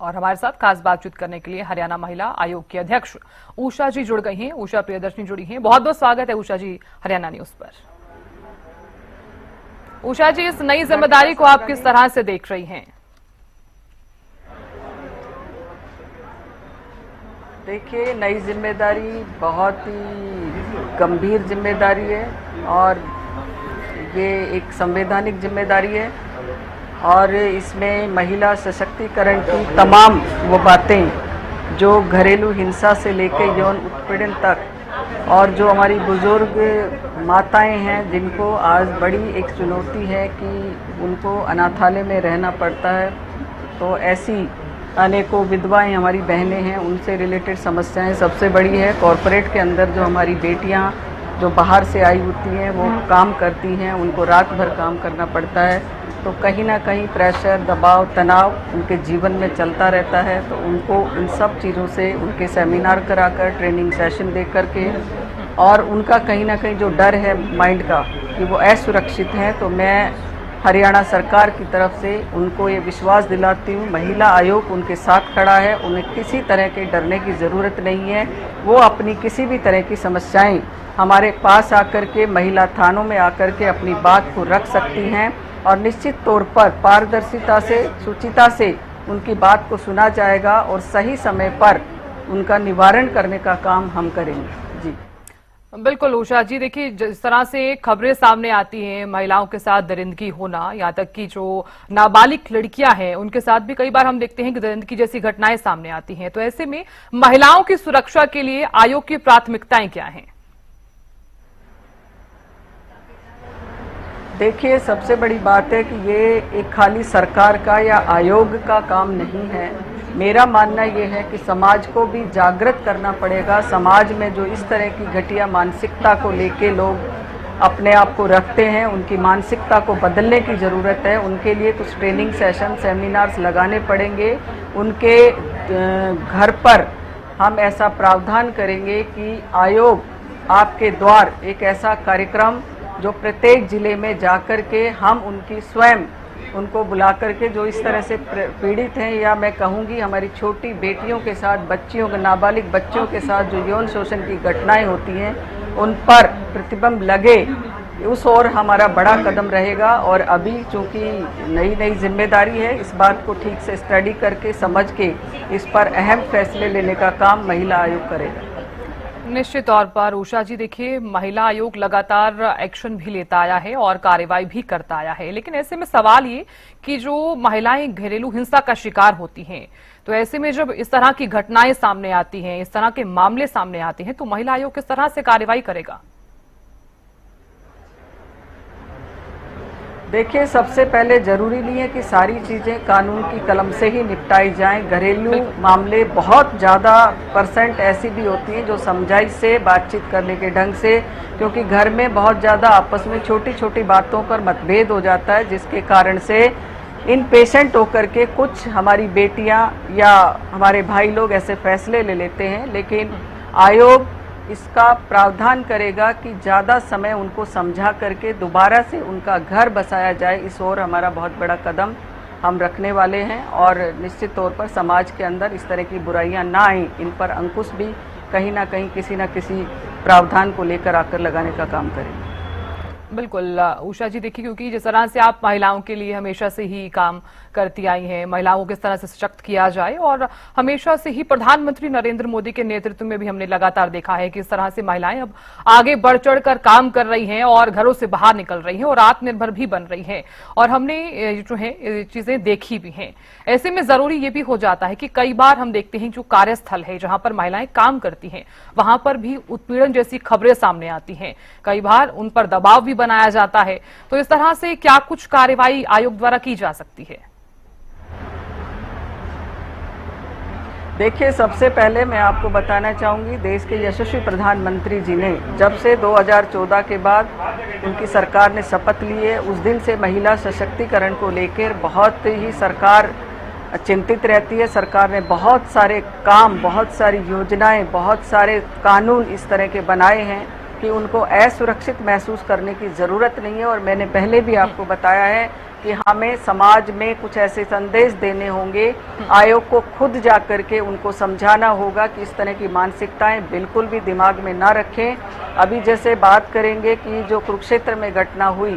और हमारे साथ खास बातचीत करने के लिए हरियाणा महिला आयोग की अध्यक्ष उषा जी जुड़ गई हैं। उषा प्रियदर्शनी जुड़ी हैं। बहुत बहुत स्वागत है उषा जी हरियाणा न्यूज पर। उषा जी, इस नई जिम्मेदारी को आप किस तरह से देख रही हैं? देखिए, नई जिम्मेदारी बहुत ही गंभीर जिम्मेदारी है और ये एक संवैधानिक जिम्मेदारी है और इसमें महिला सशक्तिकरण की तमाम वो बातें जो घरेलू हिंसा से लेकर यौन उत्पीड़न तक और जो हमारी बुजुर्ग माताएं हैं जिनको आज बड़ी एक चुनौती है कि उनको अनाथालय में रहना पड़ता है, तो ऐसी अनेकों विधवाएं हमारी बहनें हैं, उनसे रिलेटेड समस्याएं सबसे बड़ी है। कॉरपोरेट के अंदर जो हमारी बेटियां जो बाहर से आई होती हैं वो काम करती हैं, उनको रात भर काम करना पड़ता है, तो कहीं ना कहीं प्रेशर, दबाव, तनाव उनके जीवन में चलता रहता है। तो उनको इन सब चीज़ों से उनके सेमिनार कराकर, ट्रेनिंग सेशन दे करके और उनका कहीं ना कहीं जो डर है माइंड का कि वो असुरक्षित हैं, तो मैं हरियाणा सरकार की तरफ से उनको ये विश्वास दिलाती हूँ, महिला आयोग उनके साथ खड़ा है, उन्हें किसी तरह के डरने की ज़रूरत नहीं है। वो अपनी किसी भी तरह की समस्याएं हमारे पास आकर के, महिला थानों में आकर के अपनी बात को रख सकती हैं और निश्चित तौर पर पारदर्शिता से, शुचिता से उनकी बात को सुना जाएगा और सही समय पर उनका निवारण करने का काम हम करेंगे। जी बिल्कुल उषा जी, देखिए जिस तरह से खबरें सामने आती हैं महिलाओं के साथ दरिंदगी होना, यहाँ तक कि जो नाबालिग लड़कियां हैं उनके साथ भी कई बार हम देखते हैं कि दरिंदगी जैसी घटनाएं सामने आती हैं, तो ऐसे में महिलाओं की सुरक्षा के लिए आयोग की प्राथमिकताएं क्या हैं? देखिए, सबसे बड़ी बात है कि ये एक खाली सरकार का या आयोग का काम नहीं है। मेरा मानना ये है कि समाज को भी जागृत करना पड़ेगा। समाज में जो इस तरह की घटिया मानसिकता को लेके लोग अपने आप को रखते हैं, उनकी मानसिकता को बदलने की ज़रूरत है। उनके लिए कुछ ट्रेनिंग सेशन, सेमिनार्स लगाने पड़ेंगे। उनके घर पर हम ऐसा प्रावधान करेंगे कि आयोग आपके द्वार एक ऐसा कार्यक्रम जो प्रत्येक जिले में जाकर के हम उनकी स्वयं उनको बुला करके जो इस तरह से पीड़ित हैं, या मैं कहूँगी हमारी छोटी बेटियों के साथ, बच्चियों के, नाबालिग बच्चियों के साथ जो यौन शोषण की घटनाएं होती हैं उन पर प्रतिबंध लगे, उस ओर हमारा बड़ा कदम रहेगा। और अभी चूँकि नई नई जिम्मेदारी है, इस बात को ठीक से स्टडी करके, समझ के इस पर अहम फैसले लेने का काम महिला आयोग करेगा। निश्चित तौर पर उषा जी, देखिए महिला आयोग लगातार एक्शन भी लेता आया है और कार्रवाई भी करता आया है, लेकिन ऐसे में सवाल ये कि जो महिलाएं घरेलू हिंसा का शिकार होती हैं, तो ऐसे में जब इस तरह की घटनाएं सामने आती हैं, इस तरह के मामले सामने आते हैं, तो महिला आयोग किस तरह से कार्रवाई करेगा? देखिए, सबसे पहले जरूरी नहीं है कि सारी चीज़ें कानून की कलम से ही निपटाई जाएं। घरेलू मामले बहुत ज़्यादा परसेंट ऐसी भी होती हैं जो समझाई से, बातचीत करने के ढंग से, क्योंकि घर में बहुत ज़्यादा आपस में छोटी छोटी बातों पर मतभेद हो जाता है, जिसके कारण से इन पेशेंट होकर के कुछ हमारी बेटियां या हमारे भाई लोग ऐसे फैसले ले लेते हैं। लेकिन आयोग इसका प्रावधान करेगा कि ज़्यादा समय उनको समझा करके दोबारा से उनका घर बसाया जाए। इस ओर हमारा बहुत बड़ा कदम हम रखने वाले हैं और निश्चित तौर पर समाज के अंदर इस तरह की बुराइयां ना आए, इन पर अंकुश भी कहीं ना कहीं किसी न किसी प्रावधान को लेकर आकर लगाने का काम करेंगे। बिल्कुल उषा जी, देखिए क्योंकि जिस तरह से आप महिलाओं के लिए हमेशा से ही काम करती आई हैं, महिलाओं को किस तरह से सशक्त किया जाए, और हमेशा से ही प्रधानमंत्री नरेंद्र मोदी के नेतृत्व में भी हमने लगातार देखा है कि इस तरह से महिलाएं अब आगे बढ़ चढ़ कर काम कर रही हैं और घरों से बाहर निकल रही हैं और आत्मनिर्भर भी बन रही हैं, और हमने जो है चीजें देखी भी हैं। ऐसे में जरूरी ये भी हो जाता है कि कई बार हम देखते हैं जो कार्यस्थल है जहां पर महिलाएं काम करती हैं वहां पर भी उत्पीड़न जैसी खबरें सामने आती हैं, कई बार उन पर दबाव भी बनाया जाता है, तो इस तरह से क्या कुछ कार्रवाई आयोग द्वारा की जा सकती है? देखिए, सबसे पहले मैं आपको बताना चाहूँगी, देश के यशस्वी प्रधानमंत्री जी ने जब से 2014 के बाद उनकी सरकार ने शपथ ली है, उस दिन से महिला सशक्तिकरण को लेकर बहुत ही सरकार चिंतित रहती है। सरकार ने बहुत सारे काम, बहुत सारी योजनाएं, बहुत सारे कानून इस तरह के बनाए हैं कि उनको असुरक्षित महसूस करने की ज़रूरत नहीं है। और मैंने पहले भी आपको बताया है कि हमें समाज में कुछ ऐसे संदेश देने होंगे, आयोग को खुद जाकर के उनको समझाना होगा कि इस तरह की मानसिकताएं बिल्कुल भी दिमाग में ना रखें। अभी जैसे बात करेंगे कि जो कुरुक्षेत्र में घटना हुई,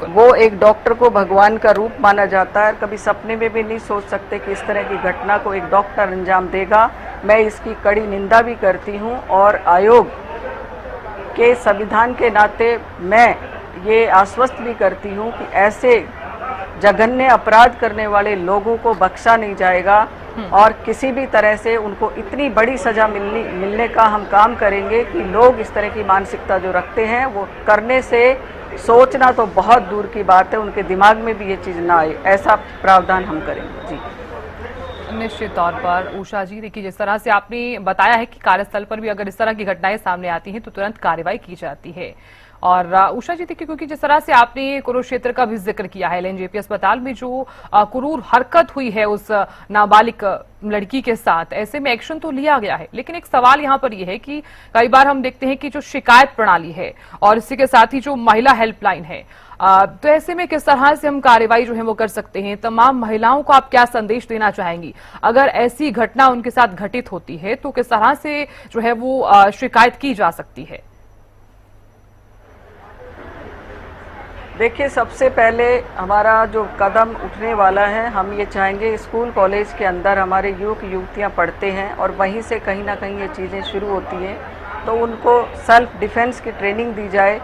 वो एक डॉक्टर को भगवान का रूप माना जाता है, कभी सपने में भी नहीं सोच सकते कि इस तरह की घटना को एक डॉक्टर अंजाम देगा। मैं इसकी कड़ी निंदा भी करती हूँ और आयोग के संविधान के नाते मैं ये आश्वस्त भी करती हूँ कि ऐसे जघन्य अपराध करने वाले लोगों को बख्शा नहीं जाएगा और किसी भी तरह से उनको इतनी बड़ी सजा मिलने का हम काम करेंगे कि लोग इस तरह की मानसिकता जो रखते हैं वो करने से सोचना तो बहुत दूर की बात है, उनके दिमाग में भी ये चीज़ ना आए, ऐसा प्रावधान हम करेंगे। जी निश्चित तौर पर उषा जी, देखिए जिस तरह से आपने बताया है कि कार्यस्थल पर भी अगर इस तरह की घटनाएं सामने आती हैं तो तुरंत कार्रवाई की जाती है। और उषा जी देखिए, क्योंकि जिस तरह से आपने कुरुक्षेत्र का भी जिक्र किया है, एलएनजेपी अस्पताल में जो क्रूर हरकत हुई है उस नाबालिग लड़की के साथ, ऐसे में एक्शन तो लिया गया है, लेकिन एक सवाल यहाँ पर यह है कि कई बार हम देखते हैं कि जो शिकायत प्रणाली है और इसी के साथ ही जो महिला हेल्पलाइन है, तो ऐसे में किस तरह से हम कार्रवाई जो है वो कर सकते हैं? तमाम महिलाओं को आप क्या संदेश देना चाहेंगी अगर ऐसी घटना उनके साथ घटित होती है, तो किस तरह से जो है वो शिकायत की जा सकती है? देखिए, सबसे पहले हमारा जो कदम उठने वाला है, हम ये चाहेंगे स्कूल कॉलेज के अंदर हमारे युवक युवतियाँ पढ़ते हैं और वहीं से कहीं ना कहीं ये चीज़ें शुरू होती हैं, तो उनको सेल्फ डिफेंस की ट्रेनिंग दी जाए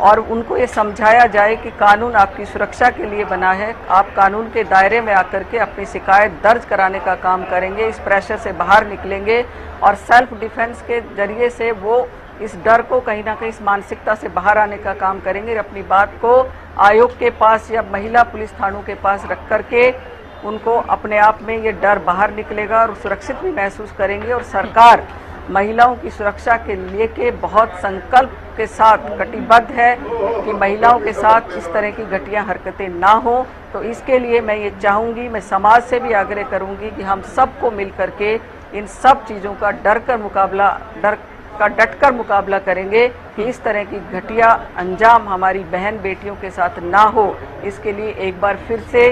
और उनको ये समझाया जाए कि कानून आपकी सुरक्षा के लिए बना है, आप कानून के दायरे में आकर के अपनी शिकायत दर्ज कराने का काम करेंगे, इस प्रेशर से बाहर निकलेंगे और सेल्फ डिफेंस के जरिए से वो इस डर को कहीं ना कहीं इस मानसिकता से बाहर आने का काम करेंगे। अपनी बात को आयोग के पास या महिला पुलिस थानों के पास रख करके उनको अपने आप में ये डर बाहर निकलेगा और सुरक्षित भी महसूस करेंगे। और सरकार महिलाओं की सुरक्षा के लिए के बहुत संकल्प के साथ कटिबद्ध है कि महिलाओं के साथ इस तरह की घटिया हरकतें ना हो। तो इसके लिए मैं ये चाहूँगी, मैं समाज से भी आग्रह करूँगी कि हम सबको मिल करके इन सब चीज़ों का डटकर मुकाबला करेंगे कि इस तरह की घटिया अंजाम हमारी बहन बेटियों के साथ ना हो। इसके लिए एक बार फिर से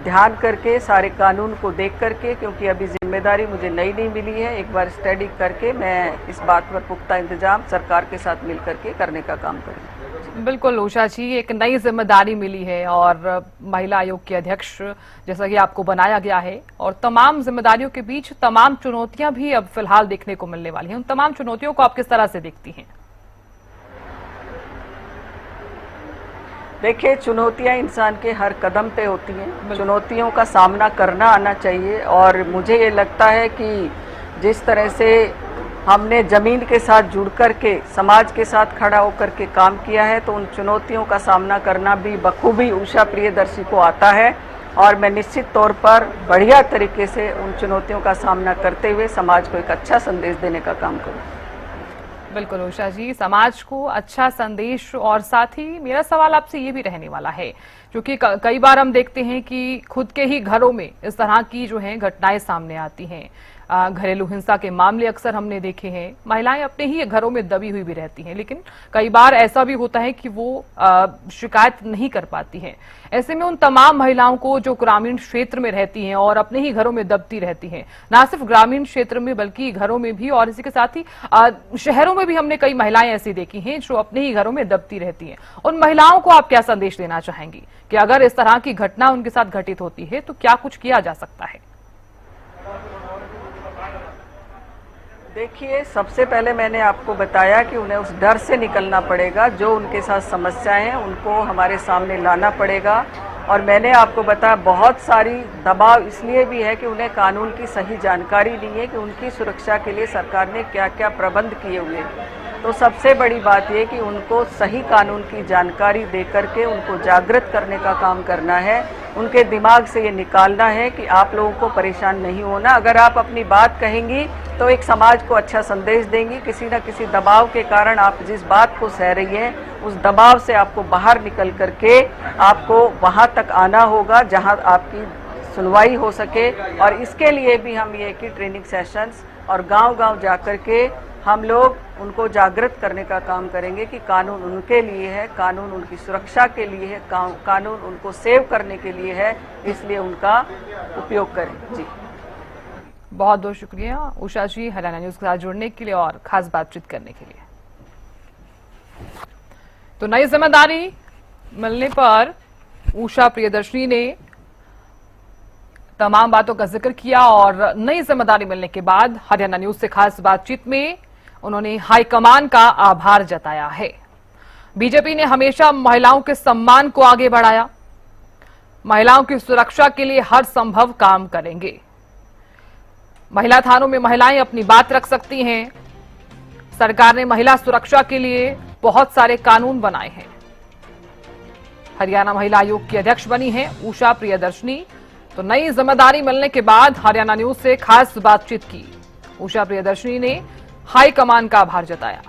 ध्यान करके सारे कानून को देख करके, क्योंकि अभी जिम्मेदारी मुझे नई नहीं मिली है, एक बार स्टडी करके मैं इस बात पर पुख्ता इंतजाम सरकार के साथ मिल करके करने का काम करूँगी। बिल्कुल उषा जी, एक नई जिम्मेदारी मिली है और महिला आयोग के अध्यक्ष जैसा कि आपको बनाया गया है और तमाम जिम्मेदारियों के बीच तमाम चुनौतियां भी अब फिलहाल देखने को मिलने वाली हैं। उन तमाम चुनौतियों को आप किस तरह से देखती हैं? देखिए, चुनौतियां इंसान के हर कदम पे होती हैं, चुनौतियों का सामना करना आना चाहिए। और मुझे ये लगता है कि जिस तरह से हमने जमीन के साथ जुड़ कर के समाज के साथ खड़ा होकर के काम किया है, तो उन चुनौतियों का सामना करना भी बखूबी उषा प्रियदर्शी को आता है और मैं निश्चित तौर पर बढ़िया तरीके से उन चुनौतियों का सामना करते हुए समाज को एक अच्छा संदेश देने का काम करूँ। बिल्कुल उषा जी, समाज को अच्छा संदेश, और साथ ही मेरा सवाल आपसे ये भी रहने वाला है, क्योंकि कई बार हम देखते हैं कि खुद के ही घरों में इस तरह की जो है घटनाएं सामने आती हैं। घरेलू हिंसा के मामले अक्सर हमने देखे हैं, महिलाएं अपने ही घरों में दबी हुई भी रहती हैं, लेकिन कई बार ऐसा भी होता है कि वो शिकायत नहीं कर पाती हैं। ऐसे में उन तमाम महिलाओं को जो ग्रामीण क्षेत्र में रहती हैं और अपने ही घरों में दबती रहती हैं, ना सिर्फ ग्रामीण क्षेत्र में बल्कि घरों में भी, और इसी के साथ ही शहरों में भी हमने कई महिलाएं ऐसी देखी हैं जो अपने ही घरों में दबती रहती हैं। उन महिलाओं को आप क्या संदेश देना चाहेंगी कि अगर इस तरह की घटना उनके साथ घटित होती है तो क्या कुछ किया जा सकता है? देखिए, सबसे पहले मैंने आपको बताया कि उन्हें उस डर से निकलना पड़ेगा, जो उनके साथ समस्याएं हैं उनको हमारे सामने लाना पड़ेगा। और मैंने आपको बताया बहुत सारी दबाव इसलिए भी है कि उन्हें कानून की सही जानकारी नहीं है कि उनकी सुरक्षा के लिए सरकार ने क्या क्या प्रबंध किए हुए हैं। तो सबसे बड़ी बात यह कि उनको सही कानून की जानकारी दे करके उनको जागृत करने का काम करना है, उनके दिमाग से ये निकालना है कि आप लोगों को परेशान नहीं होना। अगर आप अपनी बात कहेंगी तो एक समाज को अच्छा संदेश देंगी। किसी न किसी दबाव के कारण आप जिस बात को सह रही हैं, उस दबाव से आपको बाहर निकल करके आपको वहाँ तक आना होगा जहाँ आपकी सुनवाई हो सके। और इसके लिए भी हम ये कि ट्रेनिंग सेशंस और गांव-गांव जाकर के हम लोग उनको जागृत करने का काम करेंगे कि कानून उनके लिए है, कानून उनकी सुरक्षा के लिए है, कानून उनको सेव करने के लिए है, इसलिए उनका उपयोग करें। जी बहुत बहुत शुक्रिया उषा जी, हरियाणा न्यूज के साथ जुड़ने के लिए और खास बातचीत करने के लिए। तो नई जिम्मेदारी मिलने पर उषा प्रियदर्शनी ने तमाम बातों का जिक्र किया और नई जिम्मेदारी मिलने के बाद हरियाणा न्यूज से खास बातचीत में उन्होंने हाईकमान का आभार जताया है। बीजेपी ने हमेशा महिलाओं के सम्मान को आगे बढ़ाया, महिलाओं की सुरक्षा के लिए हर संभव काम करेंगे। महिला थानों में महिलाएं अपनी बात रख सकती हैं। सरकार ने महिला सुरक्षा के लिए बहुत सारे कानून बनाए हैं। हरियाणा महिला आयोग की अध्यक्ष बनी हैं उषा प्रियदर्शनी। तो नई जिम्मेदारी मिलने के बाद हरियाणा न्यूज से खास बातचीत की उषा प्रियदर्शनी ने हाईकमान का आभार जताया।